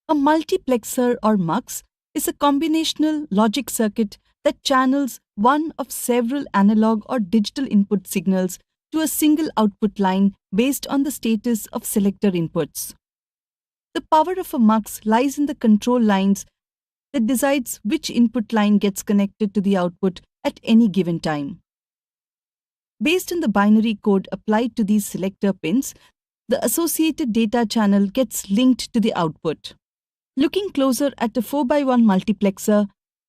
A multiplexer or MUX is a combinational logic circuit that channels one of several analog or digital input signals to a single output line based on the status of selector inputs. The power of a MUX lies in the control lines that decides which input line gets connected to the output at any given time. Based on the binary code applied to these selector pins, the associated data channel gets linked to the output. Looking closer at a 4x1 multiplexer,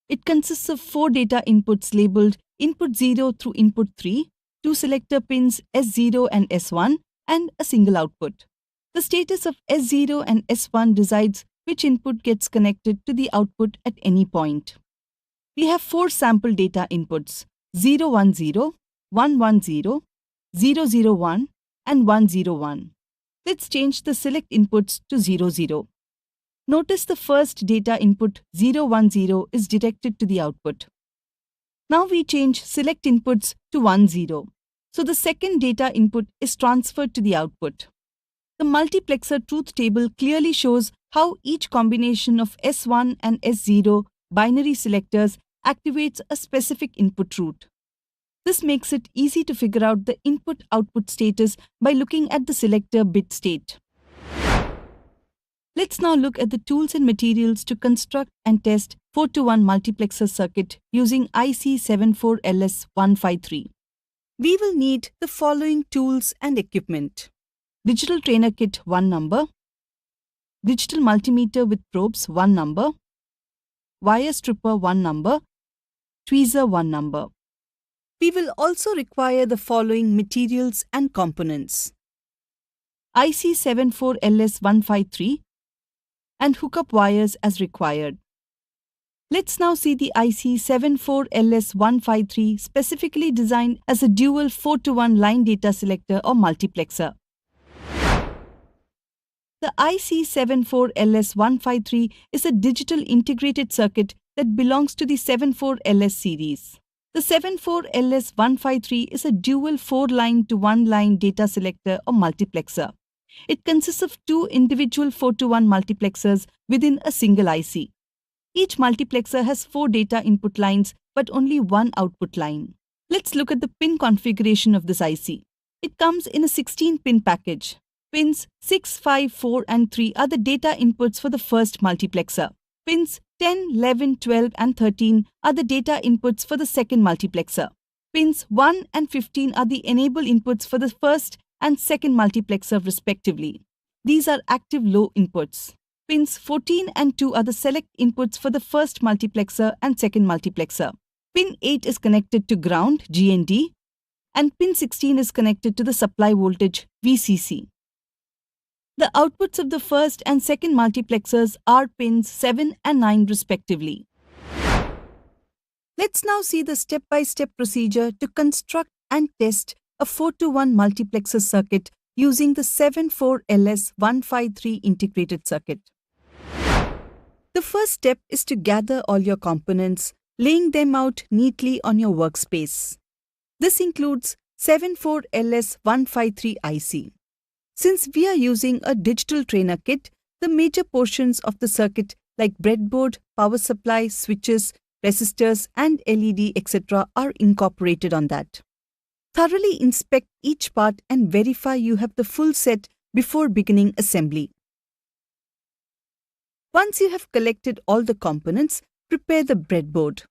it consists of 4 data inputs labeled input 0 through input 3, 2 selector pins S0 and S1, and a single output. The status of S0 and S1 decides which input gets connected to the output at any point. We have 4 sample data inputs 010, 110, 001, and 101. Let's change the select inputs to 00. Notice the first data input 010 is directed to the output. Now we change select inputs to 10. So the second data input is transferred to the output. The multiplexer truth table clearly shows how each combination of S1 and S0 binary selectors activates a specific input route. This makes it easy to figure out the input-output status by looking at the selector bit state. Let's now look at the tools and materials to construct and test 4-to-1 multiplexer circuit using IC 74LS153. We will need the following tools and equipment: digital trainer kit 1 number, digital multimeter with probes 1 number, wire stripper 1 number, tweezer 1 number. We will also require the following materials and components: IC 74LS153 and hookup wires as required. Let's now see the IC 74LS153 specifically designed as a dual 4-to-1 line data selector or multiplexer. The IC 74LS153 is a digital integrated circuit that belongs to the 74LS series. The 74LS153 is a dual 4-line to 1-line data selector or multiplexer. It consists of 2 individual 4-to-1 multiplexers within a single IC. Each multiplexer has 4 data input lines but only 1 output line. Let's look at the pin configuration of this IC. It comes in a 16-pin package. Pins 6, 5, 4 and 3 are the data inputs for the first multiplexer. Pins 10, 11, 12 and 13 are the data inputs for the second multiplexer. Pins 1 and 15 are the enable inputs for the first and second multiplexer respectively. These are active low inputs. Pins 14 and 2 are the select inputs for the first multiplexer and second multiplexer. Pin 8 is connected to ground (GND) and pin 16 is connected to the supply voltage (VCC). The outputs of the first and second multiplexers are pins 7 and 9 respectively. Let's now see the step-by-step procedure to construct and test a 4-to-1 multiplexer circuit using the 74LS153 integrated circuit. The first step is to gather all your components, laying them out neatly on your workspace. This includes 74LS153 IC. Since we are using a digital trainer kit, the major portions of the circuit like breadboard, power supply, switches, resistors and LED etc. are incorporated on that. Thoroughly inspect each part and verify you have the full set before beginning assembly. Once you have collected all the components, prepare the breadboard.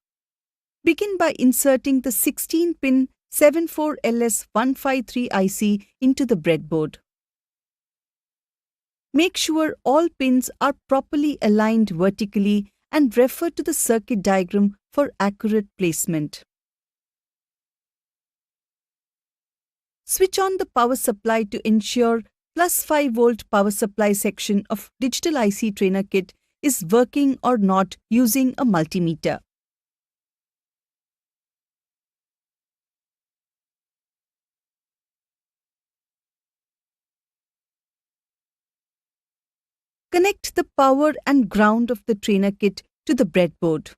Begin by inserting the 16-pin 74LS153 IC into the breadboard. Make sure all pins are properly aligned vertically and refer to the circuit diagram for accurate placement. Switch on the power supply to ensure plus 5-volt power supply section of digital IC trainer kit is working or not using a multimeter. Connect the power and ground of the trainer kit to the breadboard.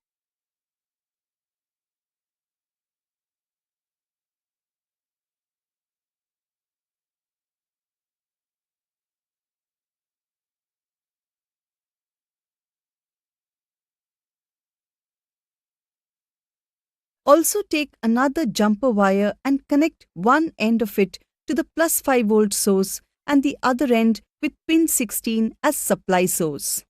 Also take another jumper wire and connect one end of it to the plus 5-volt source and the other end with pin 16 as supply source.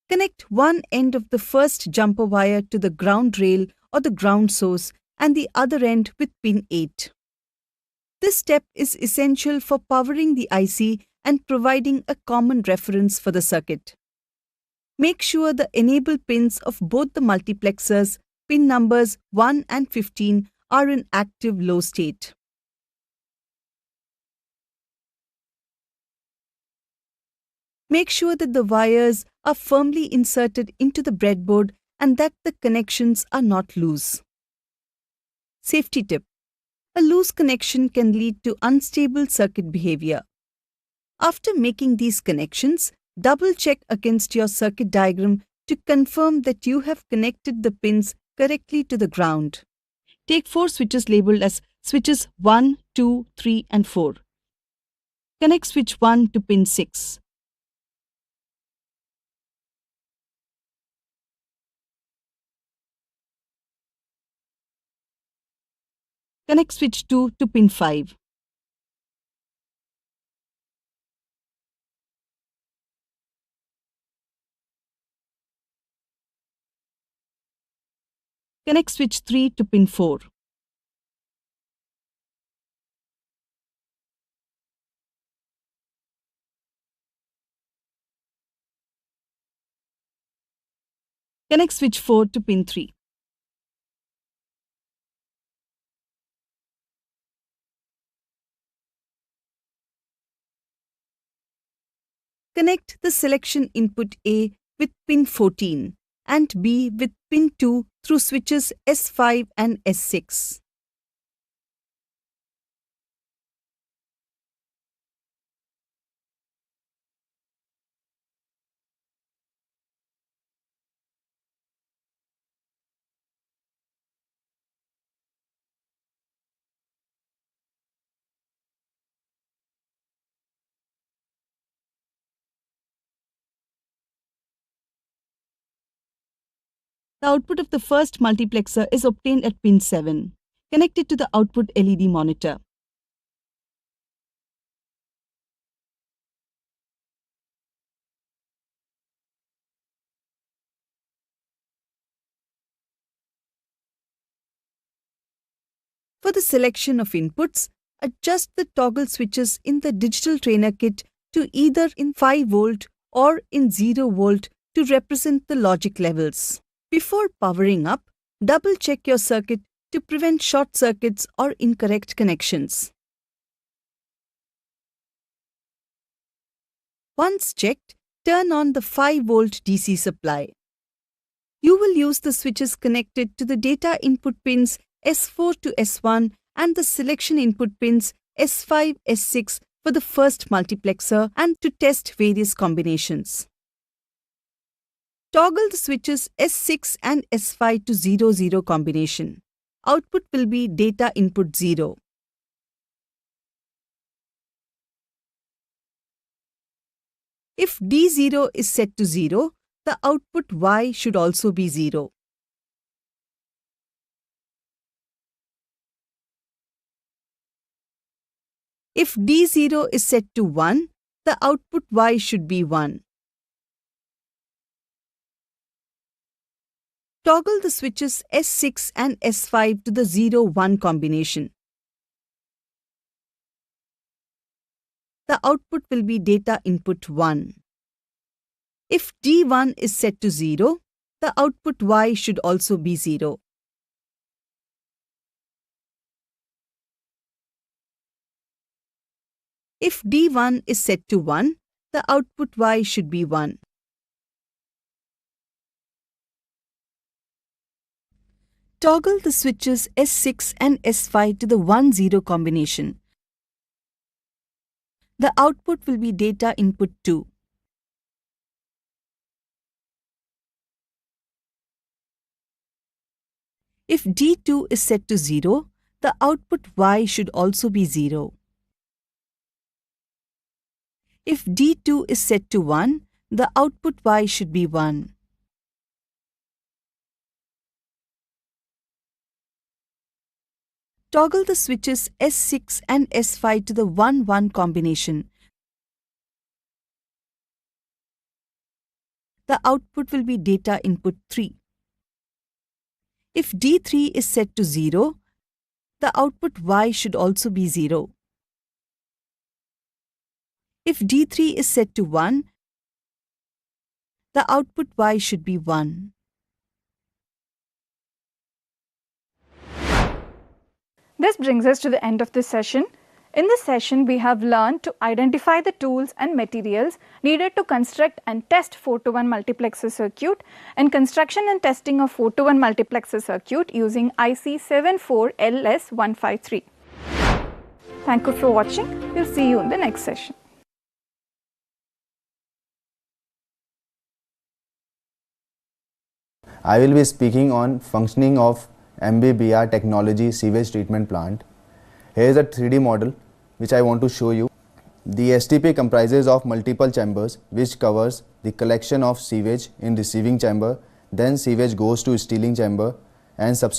Connect one end of the first jumper wire to the ground rail or the ground source and the other end with pin 8. This step is essential for powering the IC and providing a common reference for the circuit. Make sure the enable pins of both the multiplexers, pin numbers 1 and 15, are in active low state. Make sure that the wires are firmly inserted into the breadboard and that the connections are not loose. Safety tip: a loose connection can lead to unstable circuit behavior. After making these connections, double-check against your circuit diagram to confirm that you have connected the pins correctly to the ground. Take 4 switches labeled as switches 1, 2, 3 and 4. Connect switch 1 to pin 6. Connect switch 2 to pin 5. Connect switch 3 to pin 4. Connect switch 4 to pin 3. Connect the selection input A with pin 14 and B with pin 2 through switches S5 and S6. The output of the first multiplexer is obtained at pin 7. Connect it to the output LED monitor. For the selection of inputs, adjust the toggle switches in the digital trainer kit to either in 5 volt or in 0 volt to represent the logic levels. Before powering up, double-check your circuit to prevent short circuits or incorrect connections. Once checked, turn on the 5 volt DC supply. You will use the switches connected to the data input pins S4 to S1 and the selection input pins S5, S6 for the first multiplexer and to test various combinations. Toggle the switches S6 and S5 to 00 combination. Output will be data input 0. If D0 is set to 0, the output Y should also be 0. If D0 is set to 1, the output Y should be 1. Toggle the switches S6 and S5 to the 0-1 combination. The output will be data input 1. If D1 is set to 0, the output Y should also be 0. If D1 is set to 1, the output Y should be 1. Toggle the switches S6 and S5 to the 1-0 combination. The output will be data input 2. If D2 is set to 0, the output Y should also be 0. If D2 is set to 1, the output Y should be 1. Toggle the switches S6 and S5 to the 1-1 combination. The output will be data input 3. If D3 is set to 0, the output Y should also be 0. If D3 is set to 1, the output Y should be 1. This brings us to the end of this session. In this session, we have learned to identify the tools and materials needed to construct and test 4-to-1 multiplexer circuit and construction and testing of 4-to-1 multiplexer circuit using IC 74LS153. Thank you for watching. We'll see you in the next session. I will be speaking on functioning of MBBR technology sewage treatment plant. Here is a 3D model which I want to show you. The STP comprises of multiple chambers which covers the collection of sewage in receiving chamber, then sewage goes to stealing chamber and subsequently